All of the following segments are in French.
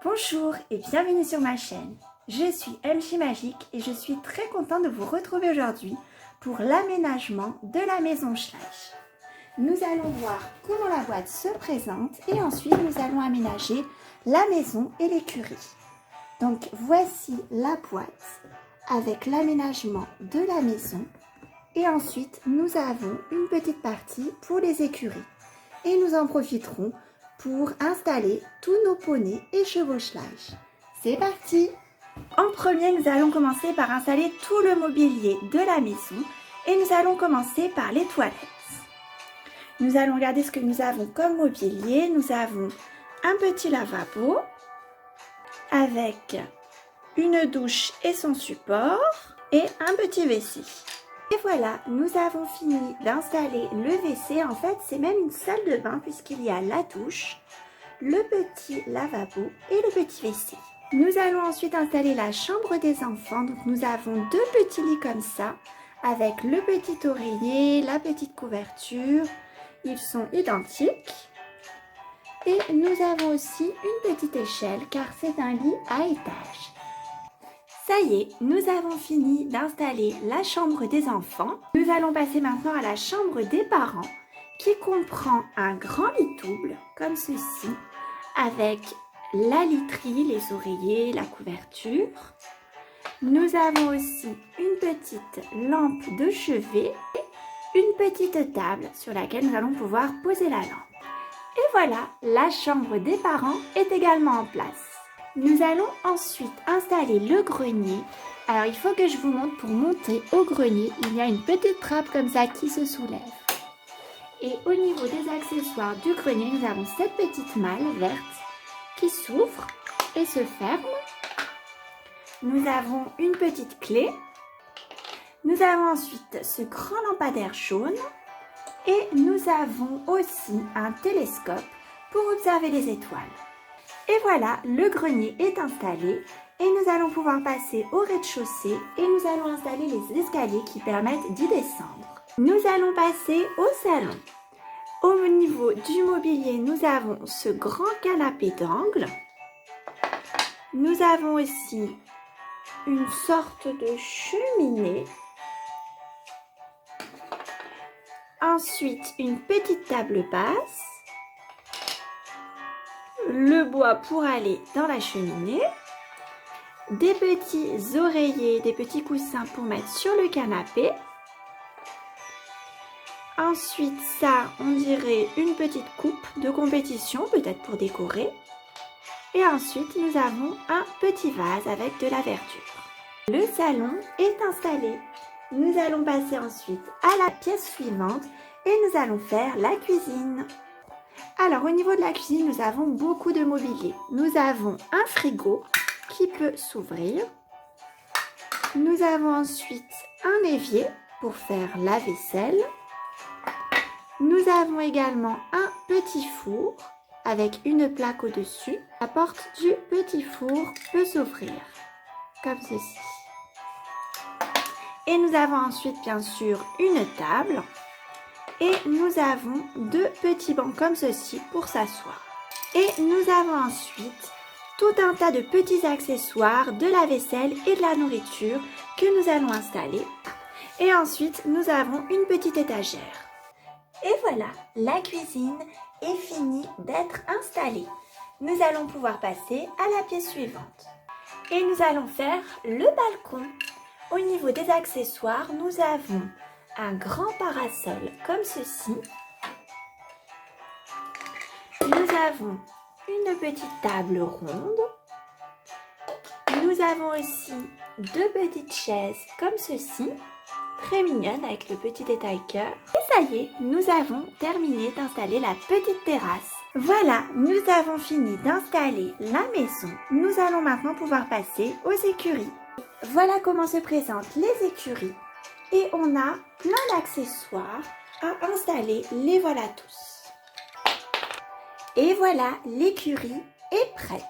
Bonjour et bienvenue sur ma chaîne. Je suis MJ Magique et je suis très contente de vous retrouver aujourd'hui pour l'aménagement de la maison Schleich. Nous allons voir comment la boîte se présente et ensuite nous allons aménager la maison et l'écurie. Donc voici la boîte avec l'aménagement de la maison et ensuite nous avons une petite partie pour les écuries et nous en profiterons pour installer tous nos poneys et chevaux Schleich. C'est parti! En premier, nous allons commencer par installer tout le mobilier de la maison et nous allons commencer par les toilettes. Nous allons regarder ce que nous avons comme mobilier. Nous avons un petit lavabo avec une douche et son support et un petit WC. Et voilà, nous avons fini d'installer le WC. En fait, c'est même une salle de bain puisqu'il y a la douche, le petit lavabo et le petit WC. Nous allons ensuite installer la chambre des enfants. Donc, nous avons deux petits lits comme ça, avec le petit oreiller, la petite couverture. Ils sont identiques. Et nous avons aussi une petite échelle car c'est un lit à étage. Ça y est, nous avons fini d'installer la chambre des enfants. Nous allons passer maintenant à la chambre des parents qui comprend un grand lit double comme ceci avec la literie, les oreillers, la couverture. Nous avons aussi une petite lampe de chevet et une petite table sur laquelle nous allons pouvoir poser la lampe. Et voilà, la chambre des parents est également en place. Nous allons ensuite installer le grenier. Alors il faut que je vous montre, pour monter au grenier, il y a une petite trappe comme ça qui se soulève. Et au niveau des accessoires du grenier, nous avons cette petite malle verte qui s'ouvre et se ferme. Nous avons une petite clé. Nous avons ensuite ce grand lampadaire jaune. Et nous avons aussi un télescope pour observer les étoiles. Et voilà, le grenier est installé et nous allons pouvoir passer au rez-de-chaussée et nous allons installer les escaliers qui permettent d'y descendre. Nous allons passer au salon. Au niveau du mobilier, nous avons ce grand canapé d'angle. Nous avons aussi une sorte de cheminée. Ensuite, une petite table basse. Le bois pour aller dans la cheminée, des petits oreillers, des petits coussins pour mettre sur le canapé. Ensuite, ça, on dirait une petite coupe de compétition, peut-être pour décorer. Et ensuite, nous avons un petit vase avec de la verdure. Le salon est installé. Nous allons passer ensuite à la pièce suivante et nous allons faire la cuisine. Alors au niveau de la cuisine, nous avons beaucoup de mobilier. Nous avons un frigo qui peut s'ouvrir. Nous avons ensuite un évier pour faire la vaisselle. Nous avons également un petit four avec une plaque au-dessus. La porte du petit four peut s'ouvrir comme ceci. Et nous avons ensuite bien sûr une table. Et nous avons deux petits bancs comme ceci pour s'asseoir. Et nous avons ensuite tout un tas de petits accessoires, de la vaisselle et de la nourriture que nous allons installer. Et ensuite, nous avons une petite étagère. Et voilà, la cuisine est finie d'être installée. Nous allons pouvoir passer à la pièce suivante. Et nous allons faire le balcon. Au niveau des accessoires, nous avons un grand parasol comme ceci. Nous avons une petite table ronde. Nous avons aussi deux petites chaises comme ceci, très mignonnes avec le petit détail-cœur. Et ça y est, nous avons terminé d'installer la petite terrasse. Voilà, nous avons fini d'installer la maison. Nous allons maintenant pouvoir passer aux écuries. Voilà comment se présentent les écuries. Et on a plein d'accessoires à installer, les voilà tous. Et voilà, l'écurie est prête.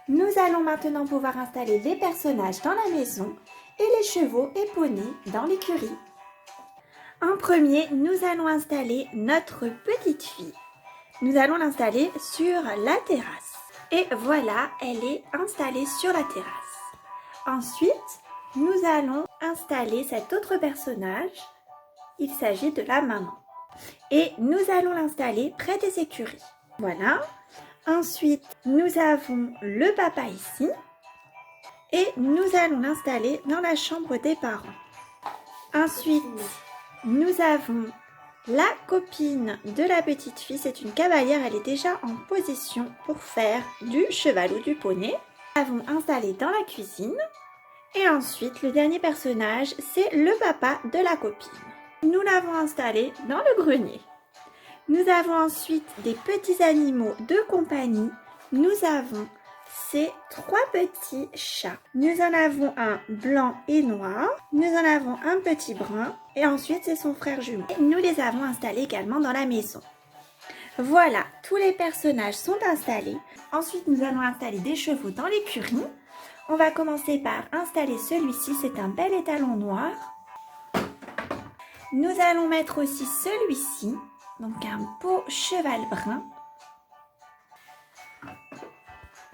Nous allons maintenant pouvoir installer les personnages dans la maison et les chevaux et poneys dans l'écurie. En premier, nous allons installer notre petite fille. Nous allons l'installer sur la terrasse. Et voilà, elle est installée sur la terrasse. Ensuite, nous allons installer cet autre personnage. Il s'agit de la maman. Et nous allons l'installer près des écuries. Voilà. Ensuite, nous avons le papa ici. Et nous allons l'installer dans la chambre des parents. Ensuite, nous avons la copine de la petite fille. C'est une cavalière, elle est déjà en position pour faire du cheval ou du poney. Nous l'avons installée dans la cuisine. Et ensuite, le dernier personnage, c'est le papa de la copine. Nous l'avons installé dans le grenier. Nous avons ensuite des petits animaux de compagnie. Nous avons ces 3 petits chats. Nous en avons un blanc et noir. Nous en avons un petit brun. Et ensuite, c'est son frère jumeau. Et nous les avons installés également dans la maison. Voilà, tous les personnages sont installés. Ensuite, nous allons installer des chevaux dans l'écurie. On va commencer par installer celui-ci. C'est un bel étalon noir. Nous allons mettre aussi celui-ci, donc un beau cheval brun.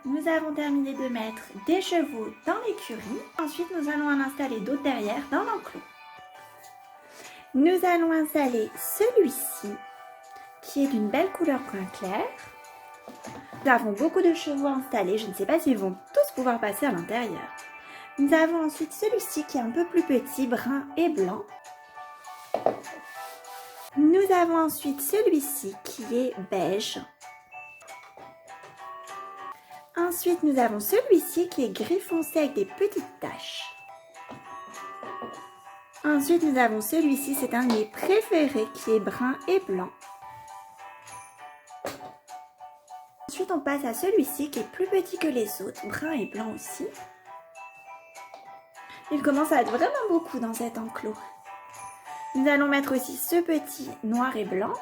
Nous avons terminé de mettre des chevaux dans l'écurie. Ensuite, nous allons en installer d'autres derrière dans l'enclos. Nous allons installer celui-ci, qui est d'une belle couleur brun clair. Nous avons beaucoup de chevaux installés. Je ne sais pas s'ils vont tous pouvoir passer à l'intérieur. Nous avons ensuite celui-ci qui est un peu plus petit, brun et blanc. Nous avons ensuite celui-ci qui est beige. Ensuite, nous avons celui-ci qui est gris foncé avec des petites taches. Ensuite, nous avons celui-ci, c'est un de mes préférés qui est brun et blanc. Ensuite, on passe à celui-ci qui est plus petit que les autres, brun et blanc aussi. Il commence à être vraiment beaucoup dans cet enclos. Nous allons mettre aussi ce petit noir et blanc.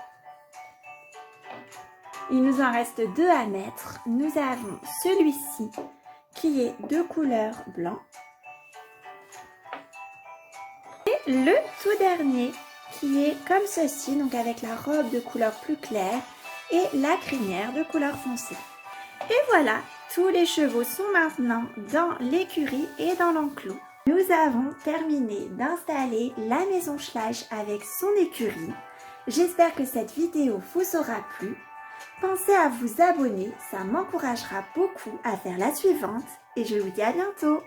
Il nous en reste 2 à mettre. Nous avons celui-ci qui est de couleur blanc. Et le tout dernier qui est comme ceci, donc avec la robe de couleur plus claire et la crinière de couleur foncée. Et voilà, tous les chevaux sont maintenant dans l'écurie et dans l'enclos. Nous avons terminé d'installer la maison Schleich avec son écurie. J'espère que cette vidéo vous aura plu. Pensez à vous abonner, ça m'encouragera beaucoup à faire la suivante et je vous dis à bientôt.